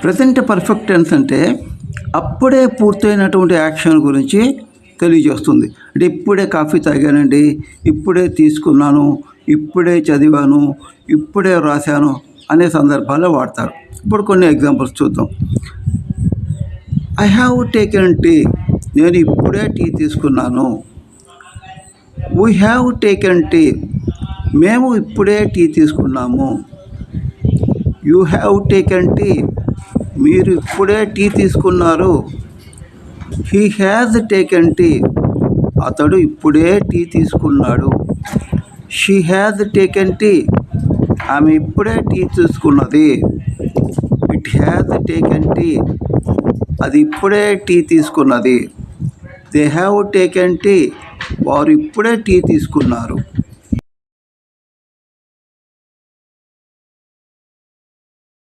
Present perfect tense అంటే అప్పుడే పూర్తయినటువంటి action గురించి తెలియజేస్తుంది. అంటే ఇప్పుడే కాఫీ తాగానండి, ఇప్పుడే తీసుకున్నాను, ఇప్పుడే చదివాను, ఇప్పుడే రాశాను అనే సందర్భాల్లో వాడతారు. ఇప్పుడు కొన్ని ఎగ్జాంపుల్స్ చూద్దాం. ఐ హ్యావ్ టేకెన్ టీ, నేను ఇప్పుడే టీ తీసుకున్నాను. వీ హ్యావ్ టేకెన్ టీ, మేము ఇప్పుడే టీ తీసుకున్నాము. యూ హ్యావ్ టేకెన్ టీ, మీరు ఇప్పుడే టీ తీసుకున్నారు. హీ హ్యాజ్ టేకెన్ టీ, అతడు ఇప్పుడే టీ తీసుకున్నాడు. షీ హ్యాజ్ టేకెన్ టీ, ఆమె ఇప్పుడే టీ తీసుకున్నది. ఇట్ హ్యాజ్ టేకెన్ టీ, అది ఇప్పుడే టీ తీసుకున్నది. దే హ్యావ్ టేకెన్ టీ, వారు ఇప్పుడే టీ తీసుకున్నారు.